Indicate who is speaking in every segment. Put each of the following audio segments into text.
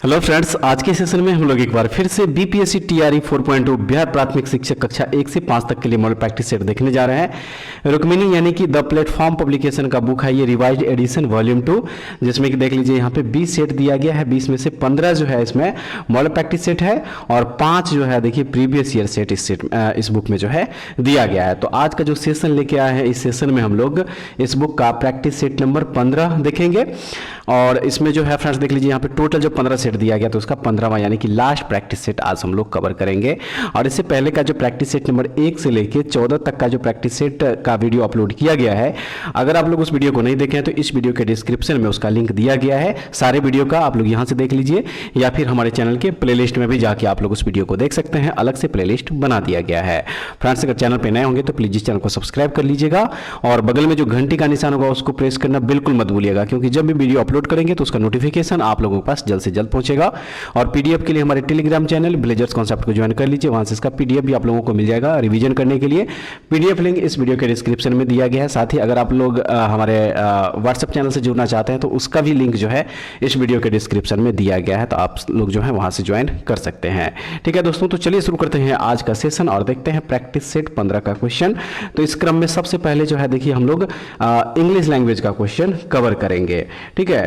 Speaker 1: Hello friends, आज के session में हम लोग एक बार फिर से बीपीएससी टीआरई 4.0 बिहार प्राथमिक शिक्षक कक्षा 1 से 5 तक के लिए मॉडल प्रैक्टिस सेट देखने जा रहे हैं। रुक्मिनी यानी कि द प्लेटफॉर्म पब्लिकेशन का बुक है ये रिवाइज्ड एडिशन वॉल्यूम 2, जिसमें कि देख लीजिए यहाँ पे 20 सेट दिया गया है। 20 में से 15 जो है इसमें मॉडल प्रैक्टिस सेट है और 5 जो है देखिए प्रीवियस ईयर सेट इस बुक में जो है दिया गया है। तो आज का जो सेशन लेके आए हैं, इस सेशन में हम लोग इस बुक का प्रैक्टिस सेट नंबर 15 देखेंगे और इसमें जो है फ्रेंड्स देख लीजिए यहाँ पे टोटल जो 15 सेट दिया गया तो उसका 15वां यानी कि लास्ट प्रैक्टिस सेट आज हम लोग कवर करेंगे। और इससे पहले का जो प्रैक्टिस सेट नंबर 1 से लेके 14 तक का जो प्रैक्टिस सेट का वीडियो अपलोड किया गया है, अगर आप लोग उस वीडियो को नहीं देखे हैं तो इस वीडियो के डिस्क्रिप्शन में उसका लिंक दिया गया है। सारे वीडियो का आप लोग यहाँ से देख लीजिए या फिर हमारे चैनल के प्लेलिस्ट में भी जाके आप लोग उस वीडियो को देख सकते हैं। अलग से प्लेलिस्ट बना दिया गया है। फ्रेंड्स, अगर चैनल पर नए होंगे तो प्लीज इस चैनल को सब्सक्राइब कर लीजिएगा और बगल में जो घंटी का निशान होगा उसको प्रेस करना बिल्कुल मत भूलिएगा, क्योंकि जब भी वीडियो अपलोड करेंगे तो उसका नोटिफिकेशन आप लोगों के पास जल्द से जल्द पहुंचेगा। और पीडीएफ के लिए हमारे टेलीग्राम चैनल विलेजर्स कॉन्सेप्ट को ज्वाइन कर लीजिए, वहां से इसका पीडीएफ भी आप लोगों को मिल जाएगा रिवीजन करने के लिए। पीडीएफ लिंक इस वीडियो के डिस्क्रिप्शन में दिया गया है। साथ ही अगर आप लोग हमारे व्हाट्सएप चैनल से जुड़ना चाहते हैं तो उसका भी लिंक जो है इस वीडियो के डिस्क्रिप्शन में दिया गया है, तो आप लोग जो है वहां से ज्वाइन कर सकते हैं। ठीक है दोस्तों, तो चलिए शुरू करते हैं आज का सेशन और देखते हैं प्रैक्टिस सेट 15 का क्वेश्चन। तो इस क्रम में सबसे पहले जो है देखिए हम लोग इंग्लिश लैंग्वेज का क्वेश्चन कवर करेंगे। ठीक है,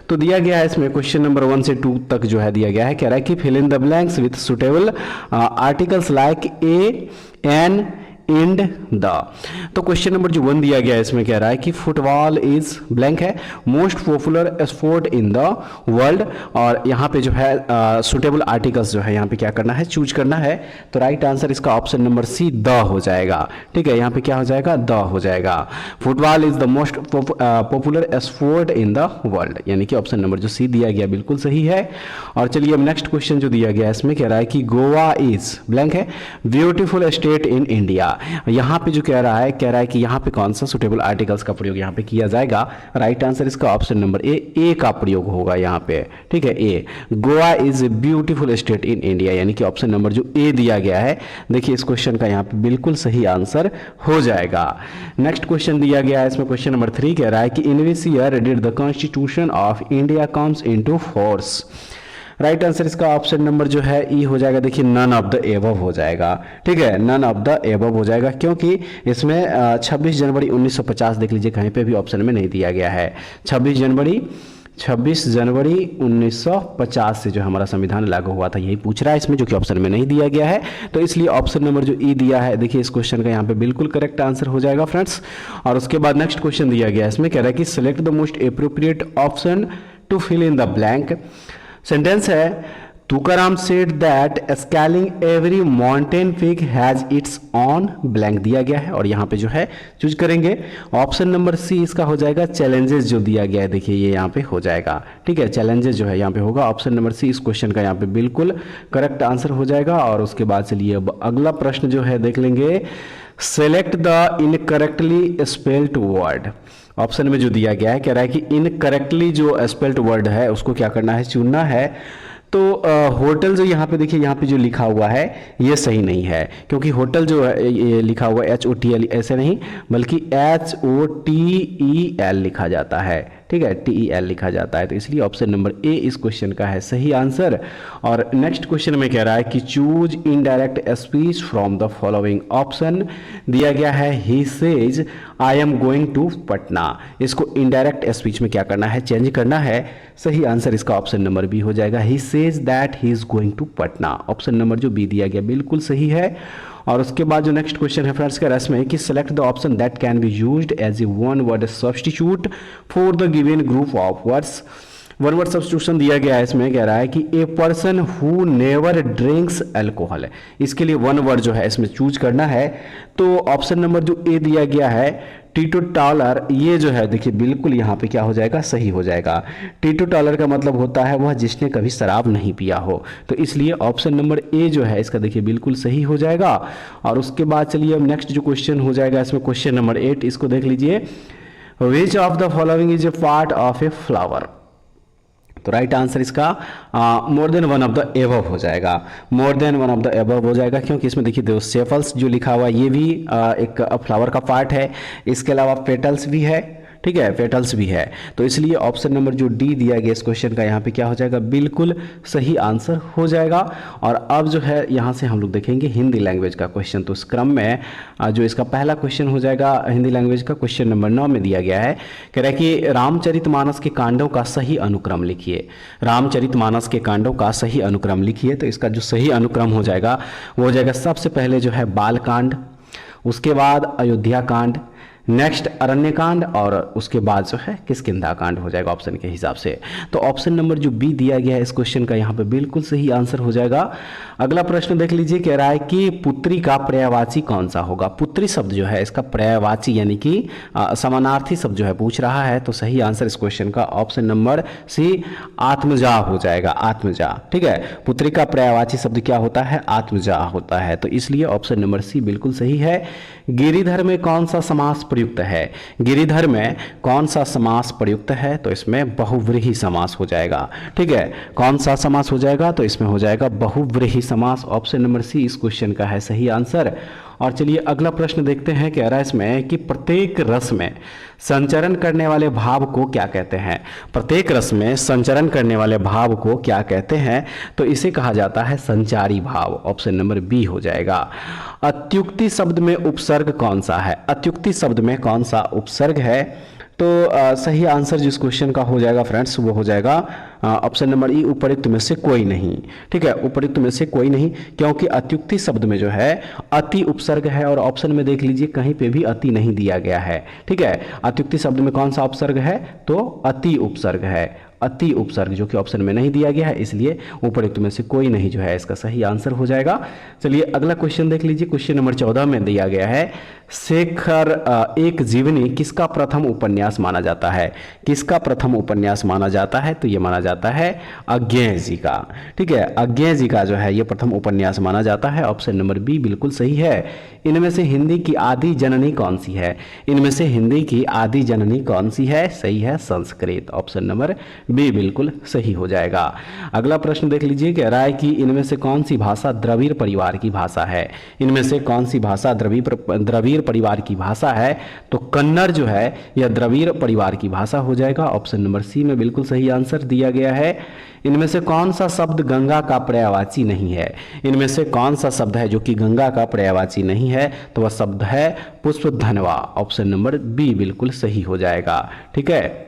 Speaker 1: तो दिया गया है इसमें क्वेश्चन नंबर 1 से 2 तक जो है दिया गया है। कह रहा है कि fill in the blanks with suitable articles like a, an, and, the. तो क्वेश्चन नंबर जो 1 दिया गया है इसमें कह रहा है कि फुटबॉल इज ब्लैंक है most popular sport in the world, और यहाँ पे जो है सुटेबल आर्टिकल्स जो है यहाँ पे क्या करना है, चूज करना है। तो राइट आंसर इसका ऑप्शन नंबर सी द हो जाएगा। ठीक है, यहाँ पे क्या हो जाएगा, द हो जाएगा। Football is the most popular sport in the world, यानी कि ऑप्शन नंबर जो सी दिया गया बिल्कुल सही है। और चलिए अब नेक्स्ट क्वेश्चन जो दिया गया है इसमें कह रहा है कि गोवा इज ब्लैंक है ब्यूटीफुल स्टेट इन इंडिया। यहां पे जो कह रहा है कि यहां पे कौन सा सुटेबल आर्टिकल्स का प्रयोग यहां पे किया जाएगा। राइट आंसर इसका ऑप्शन नंबर ए का प्रयोग होगा यहां पे। ठीक है, A, Goa is a beautiful state in India, यानी कि ऑप्शन नंबर जो ए दिया गया है देखिए इस क्वेश्चन का यहां पे बिल्कुल सही आंसर हो जाएगा। नेक्स्ट क्वेश्चन दिया गया है इसमें क्वेश्चन नंबर 3 कह रहा है कि in which year did the constitution of India comes into force. Right answer इसका ऑप्शन नंबर जो है ई हो जाएगा। देखिए नन ऑफ द एबव हो जाएगा। ठीक है, नन ऑफ द एबव हो जाएगा, क्योंकि इसमें 26 जनवरी 1950 देख लीजिए कहीं पे भी ऑप्शन में नहीं दिया गया है। 26 जनवरी 1950 से जो हमारा संविधान लागू हुआ था यही पूछ रहा है इसमें, जो कि ऑप्शन में नहीं दिया गया है। तो इसलिए ऑप्शन नंबर जो ई दिया है देखिए इस क्वेश्चन का यहाँ पे बिल्कुल करेक्ट आंसर हो जाएगा फ्रेंड्स। और उसके बाद नेक्स्ट क्वेश्चन दिया गया है इसमें कह रहा है कि select the most appropriate option to fill in the blank. Sentence है Tukaram said that scaling every mountain peak has its on blank दिया गया है, और यहाँ पे जो है चूज करेंगे ऑप्शन नंबर सी इसका हो जाएगा चैलेंजेस जो दिया गया है देखिए ये यहाँ पे हो जाएगा। ठीक है, चैलेंजेस जो है यहाँ पे होगा ऑप्शन नंबर सी इस क्वेश्चन का यहाँ पे बिल्कुल करेक्ट आंसर हो जाएगा। और उसके बाद चलिए अब अगला प्रश्न जो है देख लेंगे, select the incorrectly spelled word. Option में जो दिया गया है कह रहा है कि इनकरेक्टली जो स्पेल्ड वर्ड है उसको क्या करना है, चुनना है। तो होटल जो यहाँ पे देखिए यहाँ पे जो लिखा हुआ है ये सही नहीं है, क्योंकि होटल जो है ये लिखा हुआ है HOTL ऐसे नहीं बल्कि HOTEL लिखा जाता है। ठीक है, TEL लिखा जाता है, तो इसलिए ऑप्शन नंबर ए इस क्वेश्चन का है सही आंसर। और नेक्स्ट क्वेश्चन में कह रहा है कि choose indirect speech from the following. Option दिया गया है he says I am going to Patna, इसको इनडायरेक्ट स्पीच में क्या करना है, चेंज करना है। सही आंसर इसका ऑप्शन नंबर बी हो जाएगा, he says that he is going to Patna. Option number जो बी दिया गया बिल्कुल सही है। और उसके बाद जो नेक्स्ट क्वेश्चन है फ्रेंड्स का रस्म है कि select the option that can be used as a one word substitute for the given group of words. One word substitution दिया गया है इसमें कह रहा है कि a person who never drinks alcohol, इसके लिए वन वर्ड जो है इसमें चूज करना है। तो ऑप्शन नंबर जो ए दिया गया है टीटो टॉलर, ये जो है देखिए बिल्कुल यहाँ पे क्या हो जाएगा, सही हो जाएगा। टीटो टॉलर का मतलब होता है वह जिसने कभी शराब नहीं पिया हो, तो इसलिए ऑप्शन नंबर ए जो है इसका देखिए बिल्कुल सही हो जाएगा। और उसके बाद चलिए अब नेक्स्ट जो क्वेश्चन हो जाएगा इसमें क्वेश्चन नंबर 8, इसको देख लीजिए, which of the following is a part of a flower. तो राइट आंसर इसका more than one of the above हो जाएगा। More than one of the above हो जाएगा, क्योंकि इसमें देखिए दो सेफल्स जो लिखा हुआ है ये भी एक फ्लावर का पार्ट है, इसके अलावा पेटल्स भी है। ठीक है, पेटल्स भी है। तो इसलिए ऑप्शन नंबर जो डी दिया गया इस क्वेश्चन का यहाँ पे क्या हो जाएगा, बिल्कुल सही आंसर हो जाएगा। और अब जो है यहाँ से हम लोग देखेंगे हिंदी लैंग्वेज का क्वेश्चन। तो इस क्रम में जो इसका पहला क्वेश्चन हो जाएगा हिंदी लैंग्वेज का, क्वेश्चन नंबर 9 में दिया गया है, कह रहा है कि रामचरितमानस के कांडों का सही अनुक्रम लिखिए। रामचरितमानस के कांडों का सही अनुक्रम लिखिए। तो इसका जो सही अनुक्रम हो जाएगा वो हो जाएगा सबसे पहले जो है बाल कांड, उसके बाद अयोध्या कांड, नेक्स्ट अरण्य कांड, और उसके बाद जो है किष्किंधा कांड हो जाएगा ऑप्शन के हिसाब से। तो ऑप्शन नंबर जो बी दिया गया है इस क्वेश्चन का यहाँ पे बिल्कुल सही आंसर हो जाएगा। अगला प्रश्न देख लीजिए, कह रहा है कि पुत्री का पर्यायवाची कौन सा होगा। पुत्री शब्द जो है इसका पर्यायवाची यानी कि समानार्थी शब्द जो है पूछ रहा है। तो सही आंसर इस क्वेश्चन का ऑप्शन नंबर सी आत्मजा हो जाएगा, आत्मजा। ठीक है, पुत्री का पर्यायवाची शब्द क्या होता है, आत्मजा होता है। तो इसलिए ऑप्शन नंबर सी बिल्कुल सही है। गिरिधर में कौन सा समास प्रयुक्त है, गिरिधर में कौन सा समास प्रयुक्त है, तो इसमें बहुव्रीहि समास हो जाएगा। ठीक है, कौन सा समास हो जाएगा, तो इसमें हो जाएगा बहुव्रीहि समास। ऑप्शन नंबर सी इस क्वेश्चन का है सही आंसर। और चलिए अगला प्रश्न देखते हैं, कह रहा है इसमें कि प्रत्येक रस में संचरण करने वाले भाव को क्या कहते हैं। प्रत्येक रस में संचरण करने वाले भाव को क्या कहते हैं, तो इसे कहा जाता है संचारी भाव। ऑप्शन नंबर बी हो जाएगा। अत्युक्ति शब्द में उपसर्ग कौन सा है, अत्युक्ति शब्द में कौन सा उपसर्ग है, तो सही आंसर जिस क्वेश्चन का हो जाएगा फ्रेंड्स वो हो जाएगा ऑप्शन नंबर ई, उपयुक्त में से कोई नहीं। ठीक है, उपयुक्त में से कोई नहीं, क्योंकि अत्युक्ति शब्द में जो है अति उपसर्ग है, और ऑप्शन में देख लीजिए कहीं पे भी अति नहीं दिया गया है। ठीक है, अत्युक्ति शब्द में कौन सा उपसर्ग है, तो अति उपसर्ग है, अति उपसर्ग, जो कि ऑप्शन में नहीं दिया गया है, इसलिए उपयुक्त में से कोई नहीं जो है इसका सही आंसर हो जाएगा। चलिए अगला क्वेश्चन देख लीजिए, क्वेश्चन नंबर 14 में दिया गया है, शेखर एक जीवनी किसका प्रथम उपन्यास माना जाता है, किसका प्रथम उपन्यास माना जाता है, तो ये माना जाता है अज्ञेय जी का। ठीक है, अज्ञेय जी का जो है ये प्रथम उपन्यास माना जाता है। ऑप्शन नंबर बी बिल्कुल सही है। इनमें से हिंदी की आदि जननी कौन सी है, इनमें से हिंदी की आदि जननी कौन सी है, सही है संस्कृत। ऑप्शन नंबर बी बिल्कुल सही हो जाएगा। अगला प्रश्न देख लीजिए, कह रहा है कि इनमें से कौन सी भाषा द्रविड़ परिवार की भाषा है, इनमें से कौन सी भाषा द्रविड़ परिवार की भाषा है, तो कन्नड़ जो है यह द्रविड़ परिवार की भाषा हो जाएगा। ऑप्शन नंबर सी में बिल्कुल सही आंसर दिया गया है। इनमें से कौन सा शब्द गंगा का पर्यायवाची नहीं है, इनमें से कौन सा शब्द है जो कि गंगा का पर्यायवाची नहीं है, तो वह शब्द है पुष्पधनवा। ऑप्शन नंबर बी बिल्कुल सही हो जाएगा। ठीक है,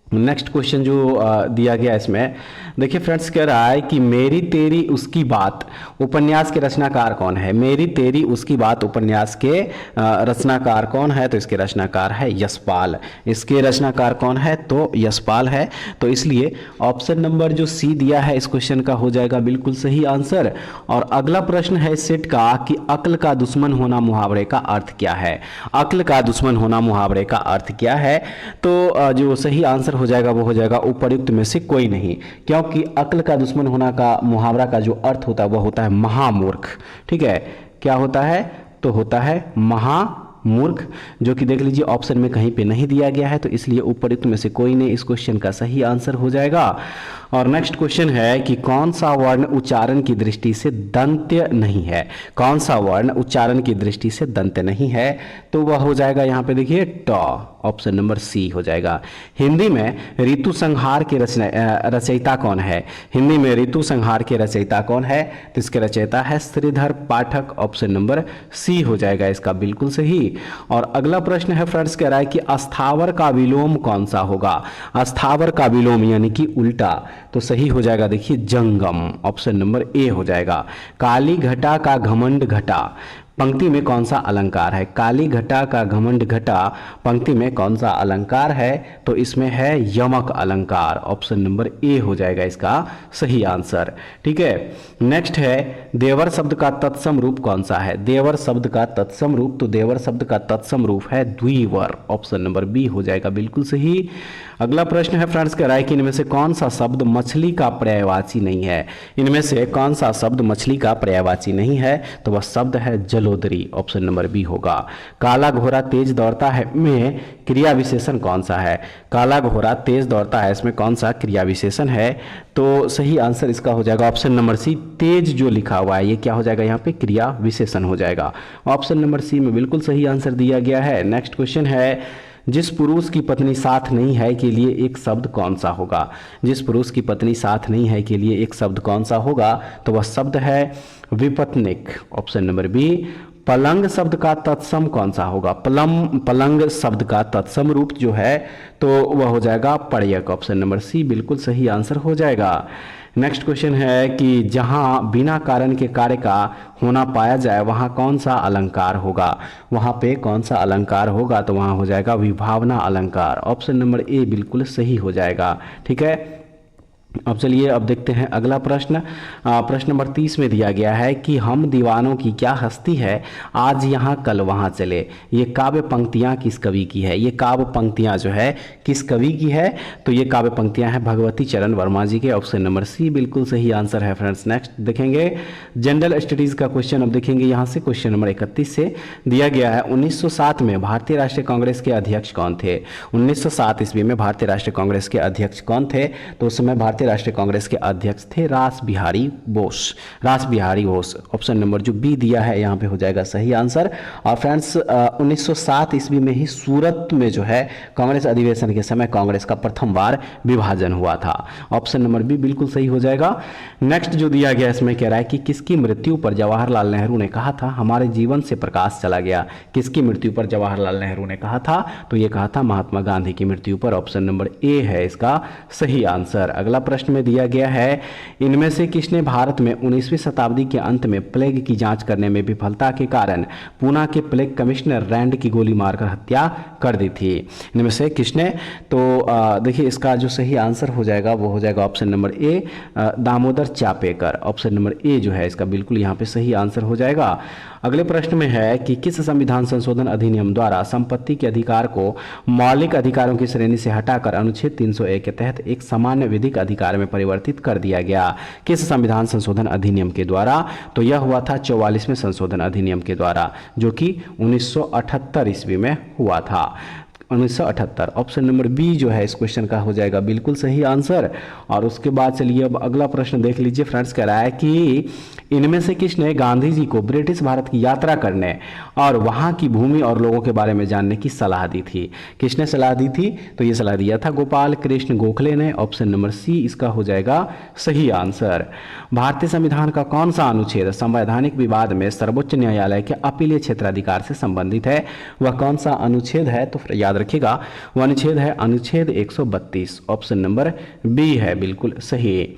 Speaker 1: नेक्स्ट क्वेश्चन जो दिया गया इसमें देखिए फ्रेंड्स, कह रहा है कि मेरी तेरी उसकी बात उपन्यास के रचनाकार कौन है, मेरी तेरी उसकी बात उपन्यास के रचनाकार कौन है, तो इसके रचनाकार है यशपाल। इसके रचनाकार कौन है, तो यशपाल है। तो इसलिए ऑप्शन नंबर जो सी दिया है इस क्वेश्चन का हो जाएगा बिल्कुल सही आंसर। और अगला प्रश्न है इस सेट का कि अक्ल का दुश्मन होना मुहावरे का अर्थ क्या है, अक्ल का दुश्मन होना मुहावरे का अर्थ क्या है, तो जो सही आंसर हो जाएगा वो हो जाएगा उपयुक्त में से कोई नहीं, क्योंकि अक्ल का दुश्मन होना का मुहावरा का जो अर्थ होता है वह होता है महामूर्ख। ठीक है, क्या होता है, तो होता है महामूर्ख, जो कि देख लीजिए ऑप्शन में कहीं पे नहीं दिया गया है, तो इसलिए उपयुक्त में से कोई नहीं इस क्वेश्चन का सही आंसर हो जाएगा। और नेक्स्ट क्वेश्चन है कि कौन सा वर्ण उच्चारण की दृष्टि से दंत्य नहीं है, कौन सा वर्ण उच्चारण की दृष्टि से दंत्य नहीं है, तो वह हो जाएगा यहाँ पे देखिए ट। ऑप्शन नंबर सी हो जाएगा। हिंदी में ऋतु संहार के रचयिता कौन है, हिंदी में ऋतु संहार के रचयिता कौन है, तो इसके रचयिता है श्रीधर पाठक। ऑप्शन नंबर सी हो जाएगा इसका बिल्कुल सही। और अगला प्रश्न है फ्रेंड्स, कह रहा है कि अस्थावर का विलोम कौन सा होगा, अस्थावर का विलोम यानी कि उल्टा, तो सही हो जाएगा देखिए जंगम। ऑप्शन नंबर ए हो जाएगा। काली घटा का घमंड घटा पंक्ति में कौन सा अलंकार है, काली घटा का घमंड घटा पंक्ति में कौन सा अलंकार है, तो इसमें है यमक अलंकार। ऑप्शन नंबर ए हो जाएगा इसका सही आंसर। ठीक है, नेक्स्ट है देवर शब्द का तत्सम रूप कौन सा है, देवर शब्द का तत्सम रूप, तो देवर शब्द का तत्सम रूप है द्विवर। ऑप्शन नंबर बी हो जाएगा बिल्कुल सही। अगला प्रश्न है फ्रेंड्स, कह रहा है कि इनमें से कौन सा शब्द मछली का पर्यायवाची नहीं है, इनमें से कौन सा शब्द मछली का पर्यायवाची नहीं है, तो वह शब्द है जलोदरी। ऑप्शन नंबर बी होगा। काला घोड़ा तेज दौड़ता है में क्रिया विशेषण कौन सा है, काला घोड़ा तेज दौड़ता है इसमें कौन सा क्रिया विशेषण है, तो सही आंसर इसका हो जाएगा ऑप्शन नंबर सी। तेज जो लिखा हुआ है ये क्या हो जाएगा, यहाँ पे क्रिया विशेषण हो जाएगा। ऑप्शन नंबर सी में बिल्कुल सही आंसर दिया गया है। नेक्स्ट क्वेश्चन है जिस पुरुष की पत्नी साथ नहीं है के लिए एक शब्द कौन सा होगा? जिस पुरुष की पत्नी साथ नहीं है के लिए एक शब्द कौन सा होगा? तो वह शब्द है विपत्निक, ऑप्शन नंबर बी। पलंग शब्द का तत्सम कौन सा होगा? पलंग शब्द का तत्सम रूप जो है तो वह हो जाएगा पर्यक, ऑप्शन नंबर सी बिल्कुल सही आंसर हो जाएगा। नेक्स्ट क्वेश्चन है कि जहां बिना कारण के कार्य का होना पाया जाए वहां कौन सा अलंकार होगा? वहां पे कौन सा अलंकार होगा? तो वहां हो जाएगा विभावना अलंकार, ऑप्शन नंबर ए बिल्कुल सही हो जाएगा। ठीक है, अब चलिए अब देखते हैं अगला प्रश्न। प्रश्न नंबर 30 में दिया गया है कि हम दीवानों की क्या हस्ती है, आज यहाँ कल वहाँ चले। ये काव्य पंक्तियाँ किस कवि की है? ये काव्य पंक्तियाँ जो है किस कवि की है? तो ये काव्य पंक्तियाँ हैं भगवती चरण वर्मा जी के, ऑप्शन नंबर सी बिल्कुल सही आंसर है। फ्रेंड्स नेक्स्ट देखेंगे जनरल स्टडीज़ का क्वेश्चन। अब देखेंगे यहाँ से क्वेश्चन नंबर 31 से दिया गया है 1907 में भारतीय राष्ट्रीय कांग्रेस के अध्यक्ष कौन थे? 1907 ईस्वी में भारतीय राष्ट्रीय कांग्रेस के अध्यक्ष कौन थे? तो उस समय भारतीय राष्ट्रीय कांग्रेस के अध्यक्ष थे रास बिहारी बोस, रास बिहारी बोस, ऑप्शन नंबर जो बी दिया है यहाँ पे हो जाएगा सही आंसर। और फ्रेंड्स 1907 ईस्वी में ही सूरत में जो है कांग्रेस अधिवेशन के समय कांग्रेस का प्रथम बार विभाजन हुआ था, ऑप्शन नंबर बी बिल्कुल सही हो जाएगा। नेक्स्ट जो दिया गया इसमें कह रहा है कि किसकी मृत्यु पर जवाहरलाल नेहरू ने कहा था हमारे जीवन से प्रकाश चला गया? किसकी मृत्यु पर जवाहरलाल नेहरू ने कहा था? तो ये कहा था महात्मा गांधी की मृत्यु पर, ऑप्शन नंबर ए है इसका सही आंसर। अगला प्रश्न में दिया गया है इनमें से किसने भारत में 19वीं शताब्दी के अंत में प्लेग की जांच करने में विफलता के कारण पूना के प्लेग कमिश्नर रैंड की गोली मारकर हत्या कर दी थी? इनमें से किसने? तो देखिए इसका जो सही आंसर हो जाएगा वो हो जाएगा ऑप्शन नंबर ए दामोदर चापेकर, ऑप्शन नंबर ए जो है इसका बिल्कुल यहाँ पे सही आंसर हो जाएगा। अगले प्रश्न में है कि किस संविधान संशोधन अधिनियम द्वारा संपत्ति के अधिकार को मौलिक अधिकारों की श्रेणी से हटाकर अनुच्छेद 301 के तहत एक सामान्य विधिक अधिकार में परिवर्तित कर दिया गया? किस संविधान संशोधन अधिनियम के द्वारा? तो यह हुआ था 44वें संशोधन अधिनियम के द्वारा, जो कि 1978 ईस्वी में हुआ था, 1978, ऑप्शन नंबर बी जो है इस क्वेश्चन का हो जाएगा बिल्कुल सही आंसर। और उसके बाद चलिए अब अगला प्रश्न देख लीजिए। फ्रेंड्स कह रहा है कि इनमें से किसने गांधी जी को ब्रिटिश भारत की यात्रा करने और वहां की भूमि और लोगों के बारे में जानने की सलाह दी थी? किसने सलाह दी थी? तो ये सलाह दिया था गोपाल कृष्ण गोखले ने, ऑप्शन नंबर सी इसका हो जाएगा सही आंसर। भारतीय संविधान का कौन सा अनुच्छेद संवैधानिक विवाद में सर्वोच्च न्यायालय के अपीलीय क्षेत्राधिकार से संबंधित है? वह कौन सा अनुच्छेद है? तो याद रखिएगा वह अनुच्छेद है अनुच्छेद 132, ऑप्शन नंबर बी है बिल्कुल सही।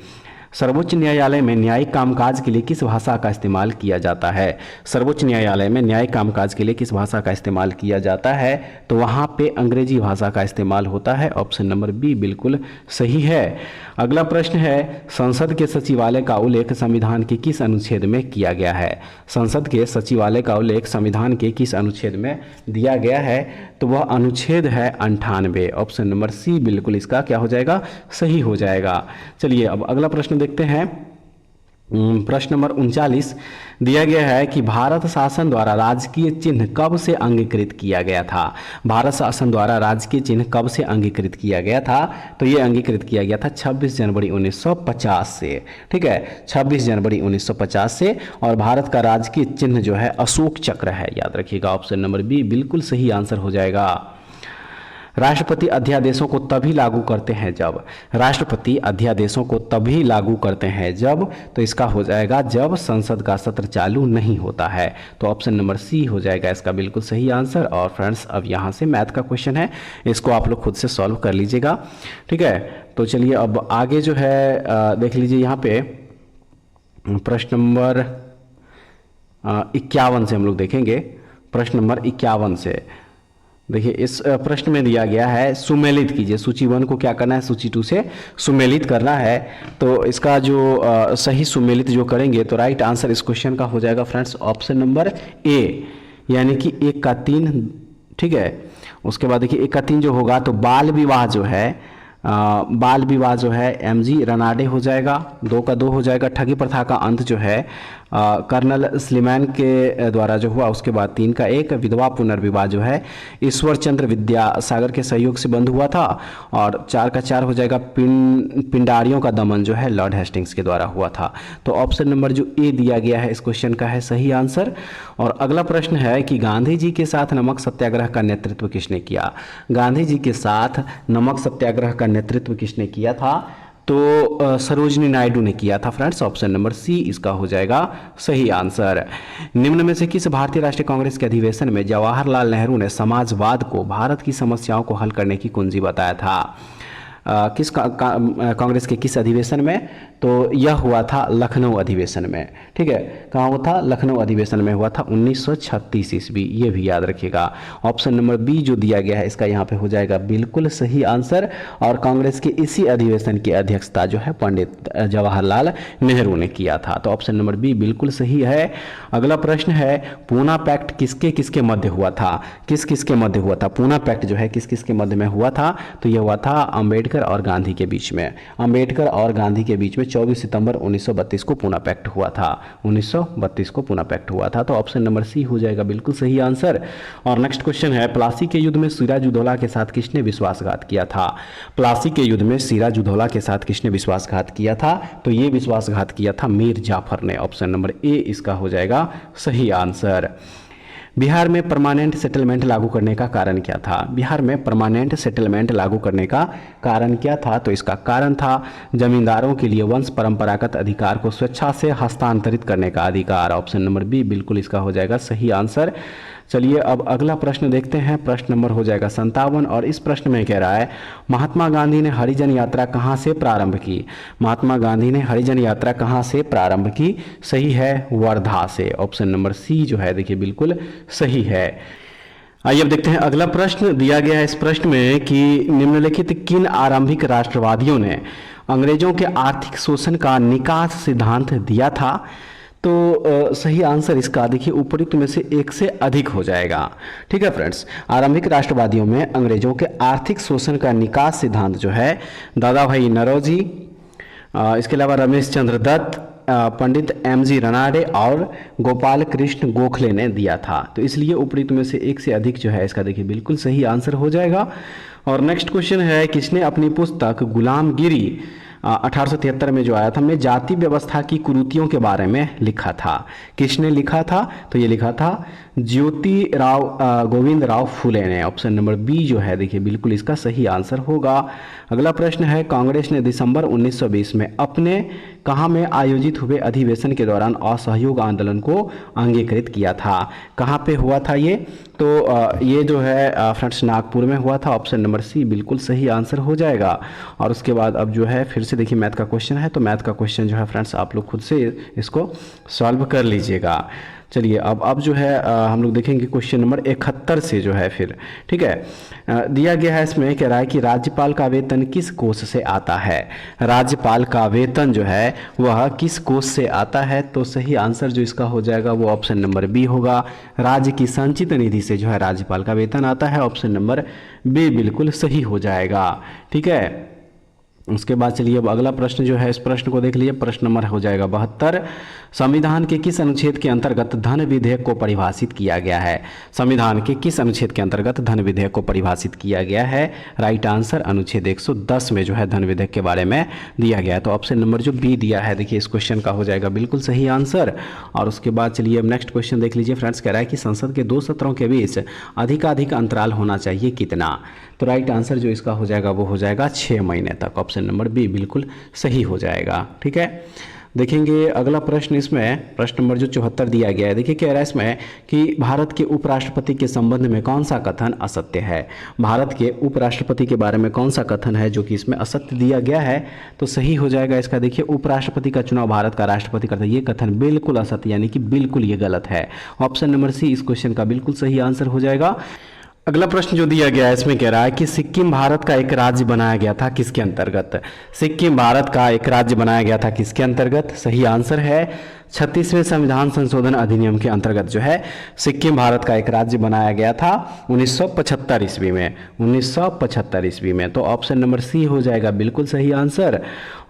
Speaker 1: सर्वोच्च न्यायालय में न्यायिक कामकाज के लिए किस भाषा का इस्तेमाल किया जाता है? सर्वोच्च न्यायालय में न्यायिक कामकाज के लिए किस भाषा का इस्तेमाल किया जाता है? तो वहाँ पे अंग्रेजी भाषा का इस्तेमाल होता है, ऑप्शन नंबर बी बिल्कुल सही है। अगला प्रश्न है संसद के सचिवालय का उल्लेख संविधान के किस अनुच्छेद में किया गया है? संसद के सचिवालय का उल्लेख संविधान के किस अनुच्छेद में दिया गया है? तो वह अनुच्छेद है 98, ऑप्शन नंबर सी बिल्कुल इसका क्या हो जाएगा सही हो जाएगा। चलिए अब अगला प्रश्न देखते हैं। प्रश्न नंबर 39 दिया गया है कि भारत शासन द्वारा राजकीय चिन्ह कब से अंगीकृत किया गया था? भारत शासन द्वारा राजकीय चिन्ह कब से अंगीकृत किया गया था? तो ये अंगीकृत किया गया था 26 जनवरी 1950 से, ठीक है 26 जनवरी 1950 से। और भारत का राजकीय चिन्ह जो है अशोक चक्र है, याद रखिएगा, ऑप्शन नंबर बी बिल्कुल सही आंसर हो जाएगा। राष्ट्रपति अध्यादेशों को तभी लागू करते हैं जब, राष्ट्रपति अध्यादेशों को तभी लागू करते हैं जब, तो इसका हो जाएगा जब संसद का सत्र चालू नहीं होता है, तो ऑप्शन नंबर सी हो जाएगा इसका बिल्कुल सही आंसर। और फ्रेंड्स अब यहाँ से मैथ का क्वेश्चन है, इसको आप लोग खुद से सॉल्व कर लीजिएगा, ठीक है। तो चलिए अब आगे जो है देख लीजिए यहाँ पे प्रश्न नंबर 51 से हम लोग देखेंगे। प्रश्न नंबर 51 से देखिए इस प्रश्न में दिया गया है सुमेलित कीजिए, सूची 1 को क्या करना है सूची 2 से सुमेलित करना है। तो इसका जो सही सुमेलित जो करेंगे तो राइट आंसर इस क्वेश्चन का हो जाएगा फ्रेंड्स ऑप्शन नंबर ए, यानी कि 1 का 3, ठीक है। उसके बाद देखिए 1 का 3 जो होगा तो बाल विवाह जो है बाल विवाह जो है एमजी रनाडे हो जाएगा, 2 का 2 हो जाएगा ठगी प्रथा का अंत जो है कर्नल स्लीमैन के द्वारा जो हुआ, उसके बाद 3 का 1 विधवा पुनर्विवाह जो है ईश्वर चंद्र विद्यासागर के सहयोग से बंद हुआ था, और 4 का 4 हो जाएगा पिंडारियों का दमन जो है लॉर्ड हेस्टिंग्स के द्वारा हुआ था। तो ऑप्शन नंबर जो ए दिया गया है इस क्वेश्चन का है सही आंसर। और अगला प्रश्न है कि गांधी जी के साथ नमक सत्याग्रह का नेतृत्व किसने किया? गांधी जी के साथ नमक सत्याग्रह का नेतृत्व किसने किया था? तो सरोजिनी नायडू ने किया था फ्रेंड्स। ऑप्शन नंबर सी इसका हो जाएगा सही आंसर। निम्न में से किस भारतीय राष्ट्रीय कांग्रेस के अधिवेशन में जवाहरलाल नेहरू ने समाजवाद को भारत की समस्याओं को हल करने की कुंजी बताया था? किस कांग्रेस के किस अधिवेशन में? तो यह हुआ था लखनऊ अधिवेशन में। ठीक है, कहाँ हुआ था? लखनऊ अधिवेशन में हुआ था 1936 ईस्वी, ये भी याद रखिएगा। ऑप्शन नंबर बी जो दिया गया है इसका यहाँ पे हो जाएगा बिल्कुल सही आंसर। और कांग्रेस के इसी अधिवेशन की अध्यक्षता जो है पंडित जवाहरलाल नेहरू ने किया था। तो ऑप्शन नंबर बी बिल्कुल सही है। अगला प्रश्न है पूना पैक्ट किसके किसके मध्य हुआ था? किस किसके मध्य हुआ था? पूना पैक्ट जो है किस किसके मध्य में हुआ था? तो यह हुआ था अंबेडकर और गांधी के बीच में। अंबेडकर और गांधी के बीच में 24 सितंबर 1932 को पूना पैक्ट हुआ था। 1932 को पूना पैक्ट हुआ था। तो ऑप्शन नंबर सी हो जाएगा बिल्कुल सही आंसर। और नेक्स्ट क्वेश्चन है प्लासी के युद्ध में सिराजुद्दौला के साथ किसने विश्वासघात किया था? प्लासी के युद्ध में सिराजुद्दौला के साथ किसने विश्वासघात किया था? तो ये विश्वासघात किया था मीर जाफर ने। ऑप्शन नंबर ए इसका हो जाएगा सही आंसर। बिहार में परमानेंट सेटलमेंट लागू करने का कारण क्या था? बिहार में परमानेंट सेटलमेंट लागू करने का कारण क्या था? तो इसका कारण था जमींदारों के लिए वंश परंपरागत अधिकार को स्वेच्छा से हस्तांतरित करने का अधिकार। ऑप्शन नंबर बी बिल्कुल इसका हो जाएगा सही आंसर। चलिए अब अगला प्रश्न देखते हैं। प्रश्न नंबर हो जाएगा 57 और इस प्रश्न में कह रहा है महात्मा गांधी ने हरिजन यात्रा कहाँ से प्रारंभ की? महात्मा गांधी ने हरिजन यात्रा कहाँ से प्रारंभ की? सही है वर्धा से। ऑप्शन नंबर सी जो है देखिए बिल्कुल सही है। आइए अब देखते हैं अगला प्रश्न दिया गया है इस प्रश्न में कि निम्नलिखित किन आरंभिक राष्ट्रवादियों ने अंग्रेजों के आर्थिक शोषण का निकास सिद्धांत दिया था? तो सही आंसर इसका देखिए उपयुक्त में से एक से अधिक हो जाएगा। ठीक है फ्रेंड्स, आरंभिक राष्ट्रवादियों में अंग्रेजों के आर्थिक शोषण का निकास सिद्धांत जो है दादा भाई नौरोजी, इसके अलावा रमेश चंद्र दत्त, पंडित एमजी रनाडे और गोपाल कृष्ण गोखले ने दिया था। तो इसलिए उपयुक्त में से एक से अधिक जो है इसका देखिए बिल्कुल सही आंसर हो जाएगा। और नेक्स्ट क्वेश्चन है किसने अपनी पुस्तक गुलामगिरी 1873 में जो आया था में जाति व्यवस्था की कुरीतियों के बारे में लिखा था? किसने लिखा था? तो ये लिखा था ज्योति राव गोविंद राव फुले ने। ऑप्शन नंबर बी जो है देखिए बिल्कुल इसका सही आंसर होगा। अगला प्रश्न है कांग्रेस ने दिसंबर 1920 में अपने कहाँ में आयोजित हुए अधिवेशन के दौरान असहयोग आंदोलन को अंगीकृत किया था? कहाँ पे हुआ था ये? तो ये जो है फ्रेंड्स नागपुर में हुआ था। ऑप्शन नंबर सी बिल्कुल सही आंसर हो जाएगा। और उसके बाद अब जो है फिर से देखिए मैथ का क्वेश्चन है, तो मैथ का क्वेश्चन जो है फ्रेंड्स आप लोग खुद से इसको सॉल्व कर लीजिएगा। चलिए अब जो है हम लोग देखेंगे क्वेश्चन नंबर 71 से जो है फिर। ठीक है, दिया गया है इसमें कह रहा है कि राज्यपाल का वेतन किस कोष से आता है? राज्यपाल का वेतन जो है वह किस कोष से आता है? तो सही आंसर जो इसका हो जाएगा वो ऑप्शन नंबर बी होगा। राज्य की संचित निधि से जो है राज्यपाल का वेतन आता है। ऑप्शन नंबर बी बिल्कुल सही हो जाएगा। ठीक है, उसके बाद चलिए अब अगला प्रश्न जो है इस प्रश्न को देख लीजिए। प्रश्न नंबर हो जाएगा 72। संविधान के किस अनुच्छेद के अंतर्गत धन विधेयक को परिभाषित किया गया है? संविधान के किस अनुच्छेद के अंतर्गत धन विधेयक को परिभाषित किया गया है? राइट आंसर अनुच्छेद 110 में जो है धन विधेयक के बारे में दिया गया है। तो ऑप्शन नंबर जो बी दिया है देखिए इस क्वेश्चन का हो जाएगा बिल्कुल सही आंसर। और उसके बाद चलिए अब नेक्स्ट क्वेश्चन देख लीजिए फ्रेंड्स। कह रहा है कि संसद के 2 सत्रों के बीच अधिकाधिक अंतराल होना चाहिए कितना? तो राइट आंसर जो इसका हो जाएगा वो हो जाएगा 6 महीने तक। ऑप्शन नंबर बी बिल्कुल सही हो जाएगा। ठीक है, देखेंगे अगला प्रश्न इसमें प्रश्न नंबर जो 74 दिया गया है। देखिए कह रहा है इसमें कि भारत के उपराष्ट्रपति के संबंध में कौन सा कथन असत्य है? भारत के उपराष्ट्रपति के बारे में कौन सा कथन है जो कि इसमें असत्य दिया गया है? तो सही हो जाएगा इसका देखिए उपराष्ट्रपति का चुनाव भारत का राष्ट्रपति करता है, ये कथन बिल्कुल असत्य यानी कि बिल्कुल ये गलत है। ऑप्शन नंबर सी इस क्वेश्चन का बिल्कुल सही आंसर हो जाएगा। अगला प्रश्न जो दिया गया है इसमें कह रहा है कि सिक्किम भारत का एक राज्य बनाया गया था किसके अंतर्गत? सिक्किम भारत का एक राज्य बनाया गया था किसके अंतर्गत? सही आंसर है 36वें संविधान संशोधन अधिनियम के अंतर्गत जो है सिक्किम भारत का एक राज्य बनाया गया था 1975 ईस्वी में, 1975 ईस्वी में। तो ऑप्शन नंबर सी हो जाएगा बिल्कुल सही आंसर।